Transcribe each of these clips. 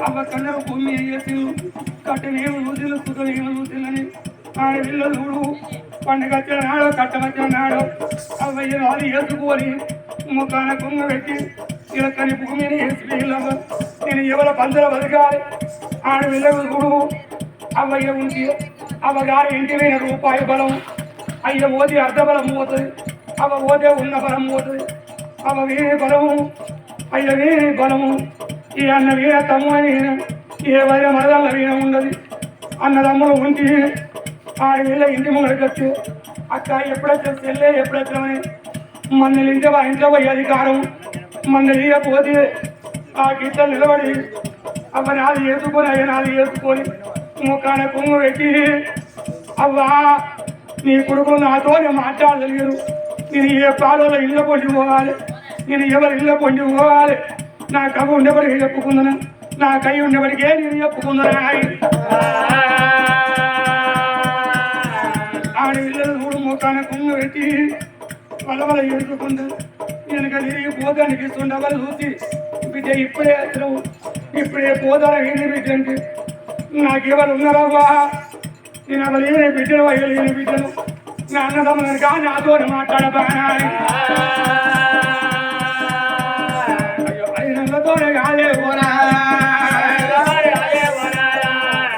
అవ్వ కన్నర భూమి వేసి కట్టనేమి రోజులు కుదరేమి రోజులని ఆడపిల్ల చూడు పండుగ వచ్చిన నాడు కట్టవచ్చిన నాడు అవ్వయ్య వాళ్ళు వేసుకొని ముఖాన కుంగ పెట్టి ఇలకని భూమిని వేసి నేను ఎవరి పందర బతకాలి ఆడపిల్ల చూడు అవ్వయ్య ఉంచి అవ్వగారి ఇంటి మీద రూపాయి బలం అయ్య పోతే అర్ధ బలం పోతుంది అవ్వ పోతే ఉన్న బలం పోతుంది అవ్వ వీరి బలము అయ్య వీరి బలము ఈ అన్న వీర తమ్ముని ఏ వైర మరదల్ల వీర ఉండదు అన్నదమ్ములు ఉంచి ఆడపిల్ల ఇంటి ముంగడికి వచ్చి అక్క ఎప్పుడొచ్చా చెల్లె ఎప్పుడొచ్చామని మన ఇంట్లో పోయి అధికారం మన పోతే ఆ గిట్ట నిలబడి అవ్వ నాది వేసుకొని అయ్య నాది వేసుకొని ముఖాన కుంగు పెట్టి అవ్వా నీ కొడుకులు నాతో మాట్లాడగలిగారు నేను ఏ పాలలో ఇళ్ళ పొండి పోవాలి నేను ఎవరి ఇళ్ళ పొండి పోవాలి నా కవ్వ ఉండేవాడికి చెప్పుకుందను నా కై ఉండేవాడికే నేను చెప్పుకుందను ఆడపిల్లలు మూడు ముఖాన కుంగు పెట్టి వల్ల ఎదుర్కొంటారు వెనక తిరిగి పోతానికి ఇస్తుండవలు చూసి బిడ్డ ఇప్పుడే అసలు ఇప్పుడే పోతాను ఏంటి బిడ్డ అంటే నాకెవరు ఉన్నారవ్వా నేను అసలు ఏమైనా బిడ్డను అయ్యలేని బిడ్డను నా అన్నదమ్ములను కానీ నాతో మాట్లాడబానా అయ్యో అయినంతతోనే కాలే పోరా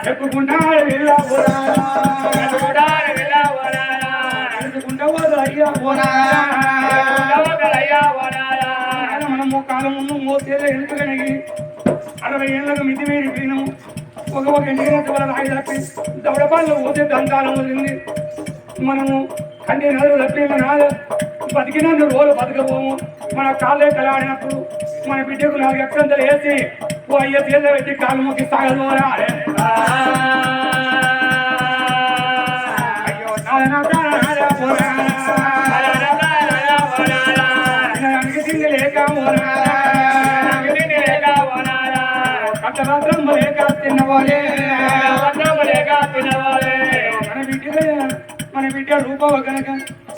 చెప్పుకుంటా వెళ్ళా పోరా అయ్యా పోరా మనము కాలం ముందు మోసేదే ఎందుకని 60 ఏళ్ళకు మితి మీరి పోయినాము ఒక ఎండిగినంత వల్ల రాయి తప్పి దవడపాల్లో పోతే దంతాలం వదిలింది మనము కంటి నదులు తప్పి మన బతికినందు రోజు బతకపోము మన కాళ్ళే కలాడినప్పుడు మన బిడ్డకు 4 ఎక్కడంతా వేసి ఓ అయ్య తీర్థ పెట్టి కాలు మొక్కి సాగదు అయ్యో తిండి లేక కట్టరాత్రం లేక తిన్నవాలే మన బిడ్డ రూపవ కనుక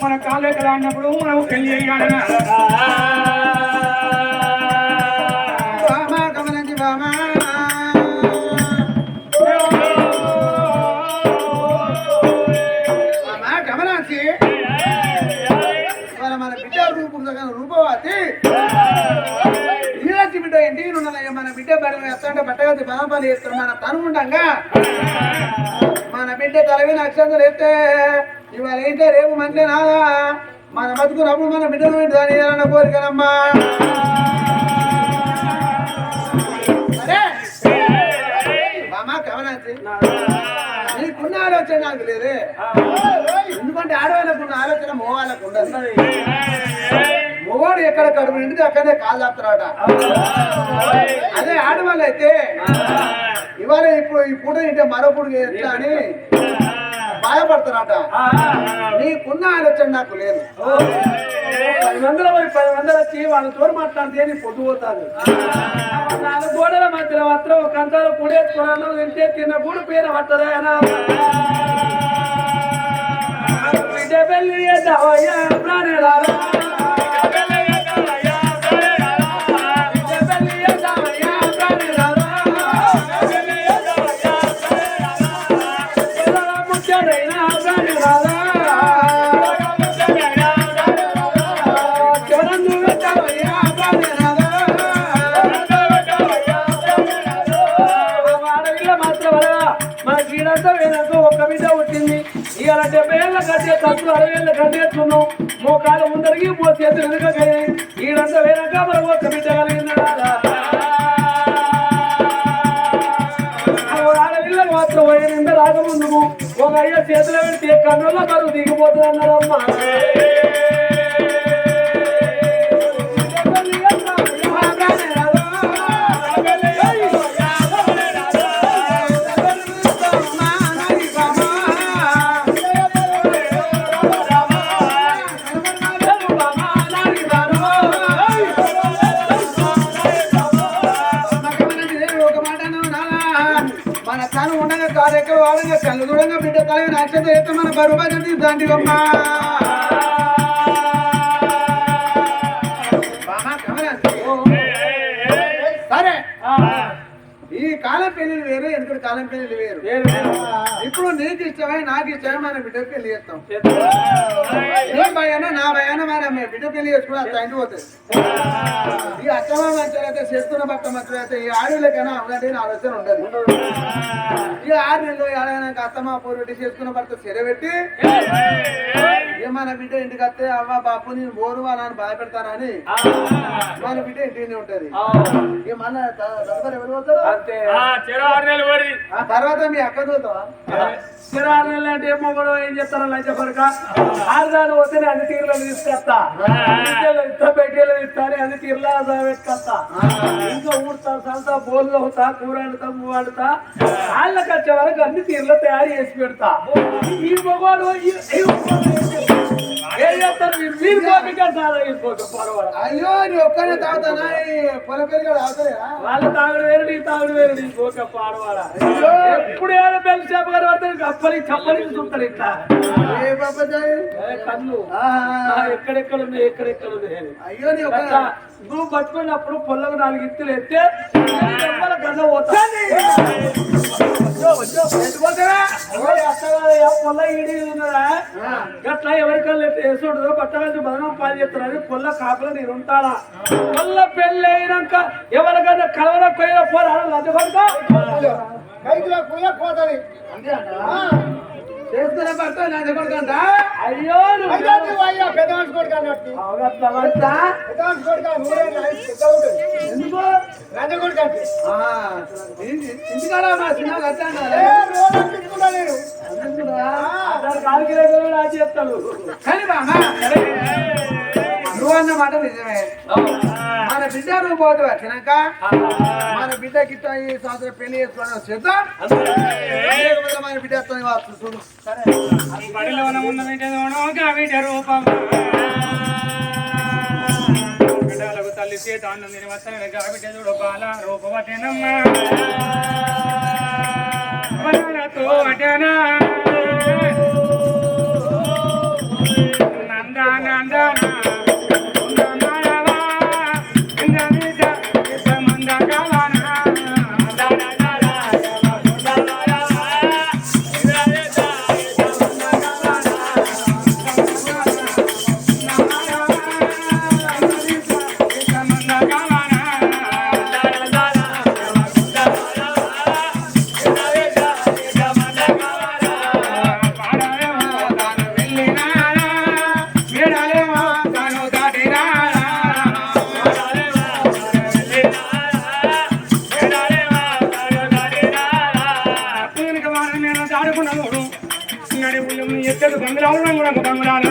మన కాళ్ళే కలాడినప్పుడు మనం పెళ్లి చేయాలి గమనించి బామా గమనించి మన బిడ్డ రూపవతి బిడ్డ ఇంటికి ఉన్నదయ్యా మన బిడ్డ బడి ఎత్తంటే బట్టగతి పని చేస్తారు మన తను ఉండగా మన బిడ్డ తలవి నక్షత్రాలు ఎత్తే ఇవాళ అయితే రేపు మంది నాదా మన బతుకున్నప్పుడు మన బిడ్డను దాని ఏదన్నా కోరికనమ్మా అరే బామా కవనాచి నీకున్న ఆలోచన నాకు లేదే ఎందుకంటే ఆడవాళ్ళకున్న ఆలోచన మోవాళ్ళకు ఉండదు మొగోడు ఎక్కడ కడుపు నిండితే అక్కడే కాలు ఆపుతారట అదే ఆడవాళ్ళు అయితే ఇవాళ ఇప్పుడు ఈ పూట తింటే మరో పూట ఎట్లా అని బాధపడతారట నీకున్న ఆలోచన నాకు లేదు 10 వచ్చి వాళ్ళతో మాట్లాడితే నీ పొద్దు పోతాను 4 గోడల మధ్యలో మాత్రం ఒక అంతలో పూడేసుకోవడం తింటే తిన్న పూడు పేర పట్టదా బిడ్డ పెళ్లి చేద్దామయ్యా ప్రాణేరాలా ఒక బిడ్డ పుట్టింది ఇవాళ 70 ఏళ్ళ కట్టే తక్కువ 60 ఏళ్ళ కట్టేస్తున్నాం మోకాలు ముందరికి చేతులు వెనుకయ్యాయి ఈడంతా వేరక మనం ఒక బిడ్డ కలిగింది ఆడపిల్లలు మాత్రం పోయిన రాకముందుకు ఒక అయ్య చేతులు పెడితే కన్నుల్లో బరువు దిగిపోతుంది అన్నారమ్మా కళ్ళు దూరంగా బిడ్డ తల నక్షత్రం అయితే మన బరువు దాంటి సరే ఈ కాలం పెళ్లిలు వేరు వెనుకటి కాలం పెళ్లిలు వేరు. ఇప్పుడు నీకు ఇష్టమై నాకు ఇష్టమై మన బిడ్డ పెళ్లి చేస్తాం. నీ భయాన నా భయాన మన బిడ్డ పెళ్లి చేసుకుని అట్లా ఇంటి పోతుంది. ఈ అత్తమ్మ మంచిగా అయితే చేస్తున్న భర్త మంచిగా అయితే ఈ ఆడలకైనా అవ్వండి ఆలోచన ఉండదు. ఈ 6 నెలలు ఏడైనాక అత్తమ్మ పూర్వటి చేసుకున్న భర్త చెరబెట్టి మన బిడ్డ ఇంటికి వస్తే అవ్వ బాపు నేను బోరు వాళ్ళని బాధపెడతానని మన బిడ్డ ఇంటికి ఉంటది. ఇక మన ఎవరు పోతారు తర్వాత మీ అక్క చూద్దావా? 6 నెలలు అంటే ఏమో కూడా ఏం చేస్తారో లంచ కొరక 6 నెలలు పోతే అన్ని తీరులను తీసుకొస్తా, ఇస్తా పెట్టేలు ఇస్తాను అన్ని తీరులా పెట్టుకొస్తా, ఇంకా ఊడతా సంతా బోలు అవుతా కూర వండుతా పువ్వు వండుతా వాళ్ళకి వచ్చే వరకు అన్ని తీరులో తయారు చేసి పెడతా. ఈ మగవాడు ఏం చేస్తారు మీరు అయ్యో నీ ఒక్కనే తాగుతానా పొల పెరిగి తాగుతారా? వాళ్ళ తాగుడు వేరు నీ తాగుడు వేరు నీ పోక పాడవాడా. ఎప్పుడు ఏదో బెల్ చేప గారు పడతారు అప్పని చప్పని చూస్తారు ఇట్లా కళ్ళు ఎక్కడెక్కడ ఉన్నాయి ఎక్కడెక్కడ ఉన్నాయి. అయ్యో నీ నువ్వు పట్టుకున్నప్పుడు పొల్లకు 4 ఇత్తులు ఎత్తే గంట పోతా పొల్ల ఈడి ఉన్నదా గట్లా ఎవరికల్లా వేసుడు పట్టగలిసి బదనం పాలు చెప్తారని పొల్ల కాపులో నేను ఉంటానా. పొల్ల పెళ్ళి అయినాక ఎవరికైనా కలవర కొయ్య పోరాడు అది పడతా చేస్తున్న భర్త లంచ కొడుకంట. అయ్యో ఎందుకు ఇంటికాడ మా సినిమా చెప్తాను కానీ బామా నువ్వు అన్న మాట నిజమే. మన బిడ్డ నువ్వు పోతే వచ్చినాక మన బిడ్డ గిట్ట ఈ సంవత్సరం పెళ్లి చేసుకోవడం చేద్దాం. మన బిడ్డ చూడు బిడ్డలకు తల్లి చేత అన్నం తిని వస్తాను బిడ్డ చూడు బాల రూపవటేనమ్మా నందా నందా ఎక్కడు బంగాళ కూడా బంగాళ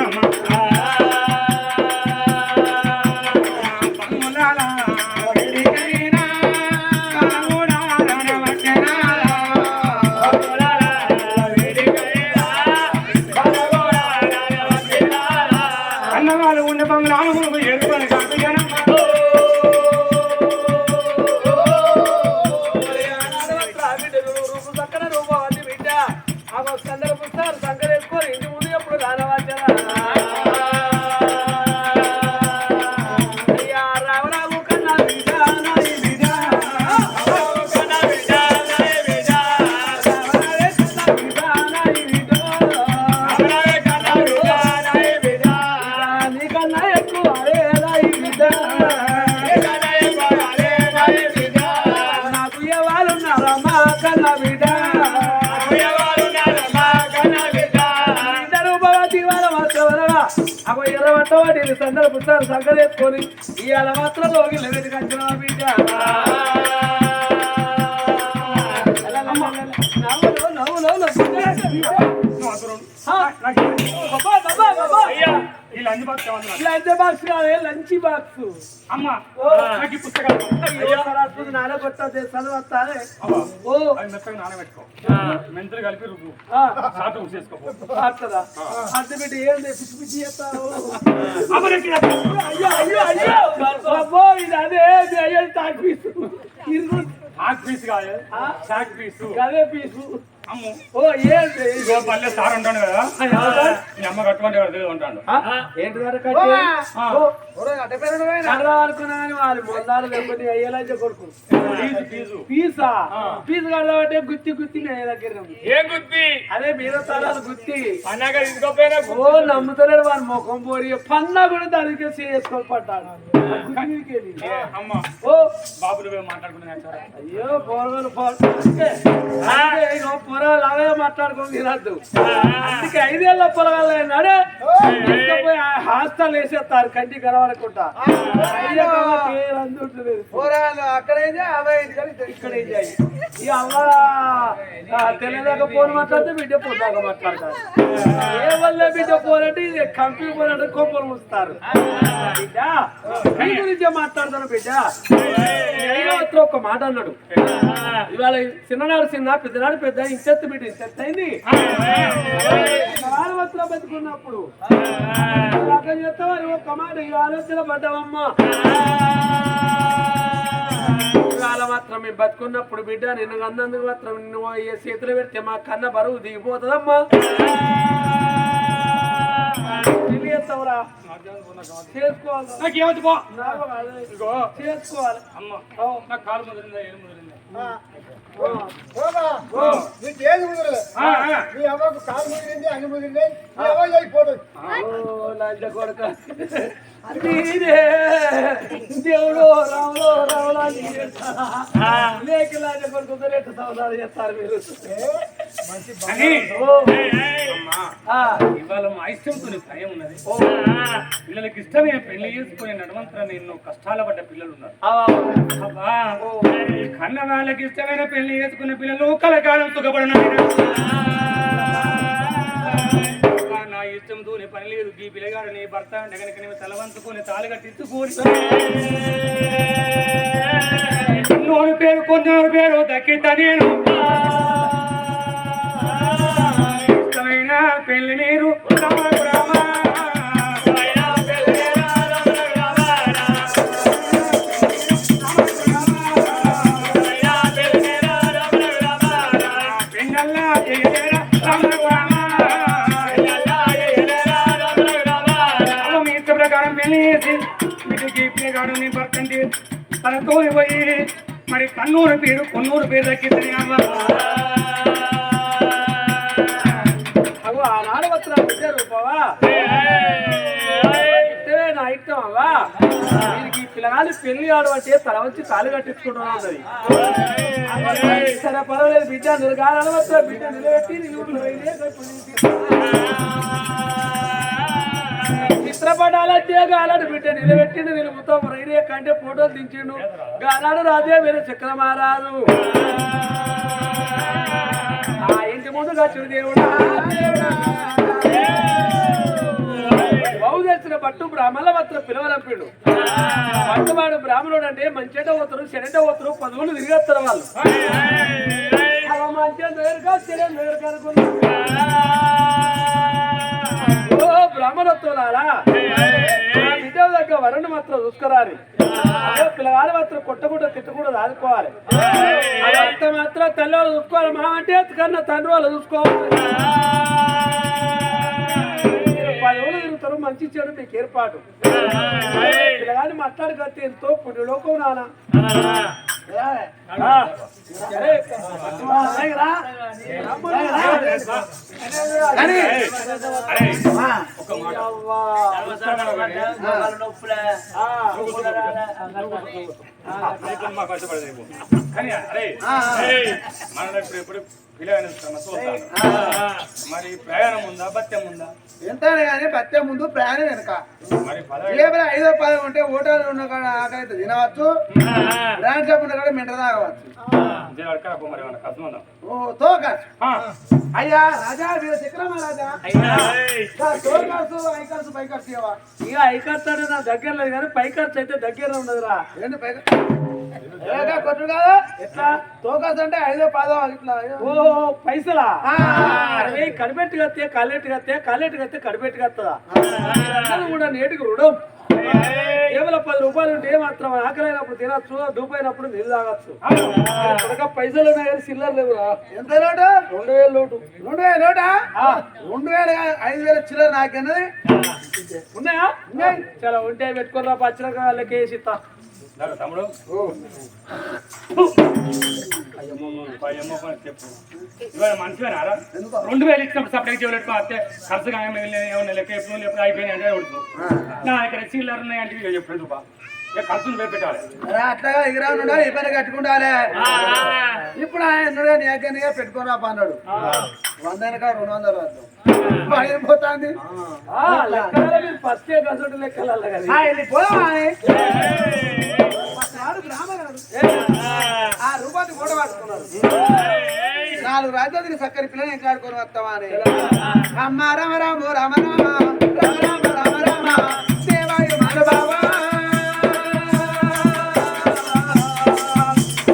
అన్నవాళ్ళు ఉండే బంగాళ ఏడుకొని చక్కన రూపవతి బిడ్డ సందర్భ పుస్తకాలు సంకర వేసుకొని ఇంటి ముందు ఎప్పుడు రానవచ్చా అయ్యా రావరావు కన్నా నీకన్నా ఎక్కువ నాకు ఎవరున్నారమ్మా కన్నా బిడ్డ ఎర్రబట్టవాటి సందర పుస్తకాలు సంకర వేసుకొని ఇవాళ మాత్రం లోకి లెవెట్ కంచిన బిడ్డ లంచ్ బాక్స్ కాదే లంచ్ బాక్స్ అమ్మా పుస్తకాలు నానబెట్టా చదవస్తానే ఓ నానబెట్టుకో మెంతులు కలిపి రుబ్బు చేసుకోదా అర్థ పెట్టి ఏంది పిచ్చి పిచ్చి చేస్తావు అయ్యో అయ్యో అయ్యో అబ్బో ఇది అదే అయ్యో తాకిస్తు హాక్ పీస్ కాదు షాక్ పీస్ అదే పీసు అమ్ము ఓ ఏంటి ఇగో పల్లె సార్ ఉంటాడు కదా మీ అమ్మ కట్టుకుంటే ఎవరు ఉంటాడు ఏంటి అనుకున్నాను వాళ్ళు మొదలు లేకపోతే అయ్యేలా కొడుకు పీసా పీసు కడదామంటే గుత్తి గుత్తి దగ్గర ఏం గుర్తి అదే మీద తలాలు గుత్తి అన్నాక తీసుకోపోయినా ఓ నమ్ముతలేడు వారి ముఖం పోరి పన్నా కూడా దానికి చేసుకొని పడ్డాడు అమ్మ ఓ బాబు నువ్వే మాట్లాడుకున్నా అయ్యో పోరగాలు పొరగాలు అవే మాట్లాడుకోని తినద్దు అందుకే 5 ఏళ్ళ పొరగాలు అయినాడు హాస్టల్ వేసేస్తారు కంటి కనబడకుండా పోరగాలు అక్కడైతే అవే ఇక్కడ ఈ అవ్వ తెలియదాకా ఫోన్ మాట్లాడితే బిడ్డ పొద్దాక మాట్లాడతారు ఏ వల్ల బిడ్డ పోరంటే ఇది కంపెనీ పోరంటే కోపలు ముస్తారు బిడ్డ మీ గురించే మాట్లాడతాను బిడ్డ ఒక మాట అన్నాడు ఇవాళ చిన్ననాడు చిన్న పెద్దనాడు పెద్ద ఇంచెత్తు బిడ్డ ఇంచెత్తు అయింది ఆడవత్తులో బతుకున్నప్పుడు అక్కడ చెప్తావని ఒక మాట ఈ ఆలోచన పడ్డావమ్మా ఇవాళ మాత్రం మేము బతుకున్నప్పుడు బిడ్డ నిన్ను అన్నందుకు మాత్రం నువ్వు ఏ చేతులు పెడితే మా కన్న బరువు దిగిపోతుందమ్మా చేస్తావురా చేసుకోవాలి నాకేమవుతుంది పో చేసుకోవాలి అమ్మ నాకు కాలు ముదిరిందా ఏం ముదిరిందా నీకు ఏది ముదిరలే నీ అమ్మకు కాలు ముదిరింది అన్ని ముదిరింది ఎవరు అయిపోతుంది దేవుడు రాములో రాములా లేక లాజ కొడుకు రేటు సంవత్సరాలు చేస్తారు మీరు ఇవాళ మా ఇష్టంతో భయం ఉన్నది పిల్లలకి ఇష్టమే పెళ్లి చేసుకునే నడవంతరం ఎన్నో కష్టాల పడ్డ పిల్లలు ఉన్నారు కన్న వాళ్ళకి ఇష్టమైన పెళ్లి చేసుకున్న పిల్లలు కలకాలం సుఖపడినారు నా ఇష్టంతో పని లేదు ఈ పిల్లగాడు నీ భర్త నగనికి నేను తలవంచుకొని తాళి కట్టించుకోని నోరు పేరు కొందరు పేరు దక్కిద్దా నేను ఇష్టమైన పెళ్లి నీరు పిల్లగాడు నీ భర్తండి తనతో పోయి మరి కన్నూరు పేరు కొన్నూరు పేరు దక్కింది అగో ఆనాడు వస్తున్నా బిడ్డ రూపవా ఇష్టమే నా ఇష్టం అవ్వా వీరికి పిల్లగాడు పెళ్లి ఆడు అంటే తల వచ్చి తాళి కట్టించుకుంటున్నా ఉన్నది సరే పర్వాలేదు బిడ్డ నిలగాలని వస్తా బిడ్డ నిలబెట్టి చిత్రపటాలంటే గాలాడు బిడ్డ నిలబెట్టిండు నిలుపుతాం రైరే కంటే ఫోటోలు దించిండు గాలాడు రాజే వేరే చక్రమారాదు ఆ ఇంటి ముందు గచ్చుడు దేవుడా బాగు చేసిన పట్టు బ్రాహ్మణ మాత్రం పిలవలంపిడు పట్టువాడు బ్రాహ్మణుడు అంటే మంచిట పోతారు చెడట పోతారు 10 ఊళ్ళు తిరిగేస్తారు వాళ్ళు మంచిగా నేరుగా చెడ నేరుగా అనుకున్నారు బ్రాహ్మణత్వాలా బిడ్డ దగ్గర వరుణ్ మాత్రం చూసుకురాలి పిల్లగాడు మాత్రం కొట్టకుండా తిట్టకూడదు ఆదుకోవాలి అంత మాత్రం తల్లి వాళ్ళు చూసుకోవాలి మా అంటే కన్నా తండ్రి వాళ్ళు చూసుకోవాలి 10 ఊళ్ళు తిరుగుతారు మంచి చెడు మీకు ఏర్పాటు పిల్లగాని మాట్లాడగలితే ఎంతో పుణ్యలోకం నానా కానీ అరే మన ఇప్పుడు మరి ప్రయాణం ఉందా బత్యం ఉందా ఎంత కానీ బత్యం ముందు ప్రయాణం వెనక మరి 5వ 10 ఉంటే ఓటాలు ఉన్న కాడ ఆకలి తినవచ్చు బ్రాండ్ షాప్ ఉన్న కాడ మెంట తాగవచ్చు ఓ తోకాసు అయ్యా రాజా వీర చక్రమా రాజా తోకాసు ఐకాసు పైకాసు ఇక ఐకాసు అంటే నా దగ్గర లేదు కానీ పైకాసు అయితే దగ్గర ఉండదురా ఏంటి పైకాసు కొట్టు కదా ఎట్లా తోకాసు అంటే 5వ 10వ ఇట్లా ఓ పైసలా కడిపెట్టు కత్తే కాలేటు కత్తే కాలేటు కత్తే కడిపెట్టు కత్తదా కూడా నేటికి రుణం జేబుల 10 రూపాయలు ఉంటే మాత్రం ఆకలైనప్పుడు తినచ్చు, దూపైనప్పుడు నీళ్ళు తాగొచ్చు. పైసలు ఉన్నాయి కానీ చిల్లర లేవురా. ఎంత లోటు? 2000 లోటు. 2000 లోటా? 2000 5000 చిల్లర నాకన్నది ఉన్నాయా? ఉన్నాయి. చాలా ఉంటే పెట్టుకున్నా పచ్చిరక వాళ్ళకి వేసి ఇస్తా. తమ్ముడు చెప్పు ఇవాళ మంచిగారా 2000 ఇచ్చినప్పుడు సపరేట్ చేయలేట్టుకో అత్తే ఖర్చుగా ఏమన్నా లెక్క ఎప్పుడు ఎప్పుడు అయిపోయినాయి అంటే ఉడుతుంది నా ఇక్కడ చిల్లర ఉన్నాయంటే చెప్పలేదు బా ఇక ఖర్చులు పెట్టాలి అట్లాగా ఎగిరా ఈ పని కట్టుకుంటారే. ఇప్పుడు ఆయన నీకనిగా పెట్టుకుని రాప అన్నాడు. 100 200 వద్దాం పోతాంది. ఫస్ట్ కసోటి లెక్కలు ఆ రూపాయలు కూడా పట్టుకున్నారు. 4 రాజ్యానికి చక్కని పిల్లలు ఇంకా ఆడుకొని వస్తావా అని. అమ్మ రామ రామ రామ రామ రామ రామ రామ రామ దేవాయ మన బాబా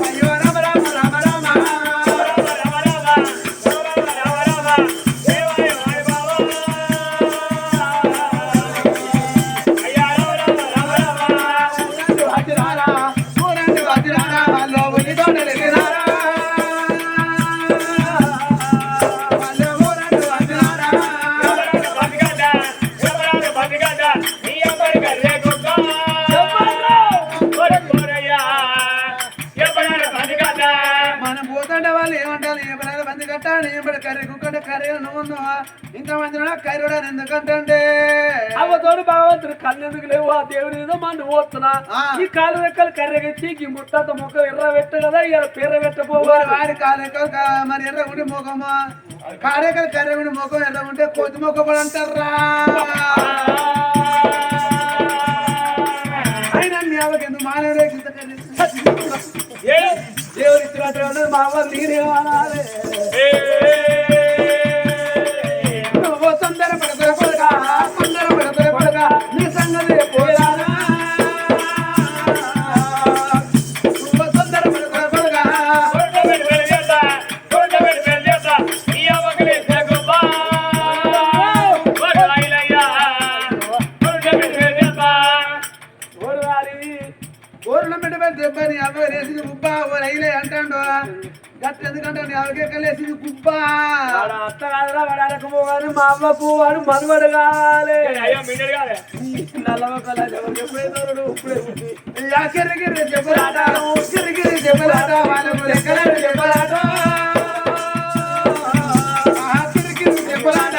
అయ్యో రామ రామ రామ రామ ఇంతమంది కర్రీ ఎందుకంటే అవ్వతోడు భగవంతుడు కళ్ళెందుకు లేవు ఆ దేవుని ఏదో మన పోతున్నా ఈ కాలు రెక్కలు కర్రెగెచ్చి ఈ ముట్టంత మొక్క ఎర్ర పెట్ట కదా ఇలా పేర్ర పెట్టపోవాలి వాడి కాలు రెక్కలు మరి ఎర్ర ఉండి మొఖమా కారెక్కలు కర్రె ఉండి మొఖం ఎర్ర ఉంటే కొద్ది మొక్కపడి అంటారా. అయినా మీ అవ్వకి ఎందుకు మానేడే దేవుడు ఇచ్చినట్టు మా అవ్వ నేనేమనాలి తొందర పడతారు కొడుగా తొందర పడతారు కొడుగా నీ సంగతి పోయారా తొందర పడతారు కొడుగా ఊరిలో పెట్టి దెబ్బని అబ్బాయి వేసింది గుబ్బా ఓ రైలే అంటాడు. గట్ట ఎందుకంటే నీ అవకేకలేసింది గుబ్బా అత్త కాదురా వాడకు పోగాను మా అమ్మ పోవాడు మనవడు కాలే కిరిగిరి దెబ్బలాట కిరిగిరి దెబ్బలాట వాళ్ళకు లెక్కలేని దెబ్బలాట కిరిగిరి దెబ్బలాట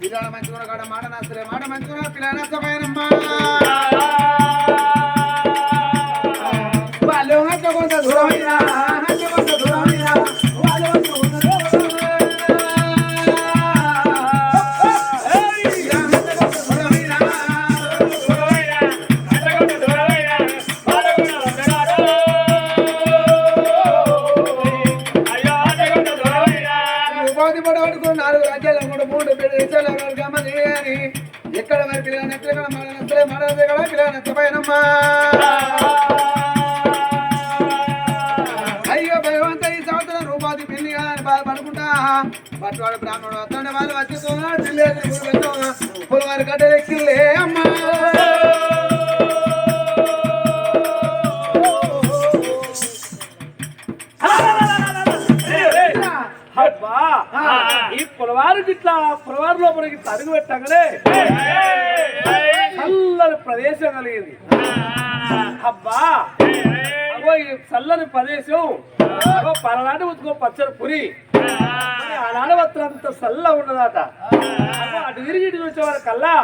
పిల్లల మంచిగా కాడ మాట నచ్చలే మాట మంచిగా పిల్లలు నచ్చపోయానమ్మా వాళ్ళు కొంత దూరమైనా కొంత దూరమైనా వాళ్ళు ఎక్కడ మరి పిల్లలు నచ్చలే కదా మాట నచ్చలే మాట నచ్చలే కదా పిల్లలు నచ్చపోయానమ్మా. అయ్యో భగవంత ఈ సంవత్సరం రూపాయి పెళ్లి అని బాధపడుకుంటా పట్టువాడు బ్రాహ్మణుడు వస్తాడు వాళ్ళు వచ్చి పులవారి గడ్డలు ఎక్కిలే అమ్మా. ఈ పులవారు ఇట్లా పులవారు లోపలికి తరుగు పెట్టగానే చల్లని ప్రదేశం కలిగింది. అబ్బా అగో ఈ చల్లని ప్రదేశం పరనాటి ఉతుకో పచ్చడి పురి ఆనాడు వత్రంత చల్ల ఉన్నదట. అటు తిరిగి ఇటు వచ్చే వరకల్లా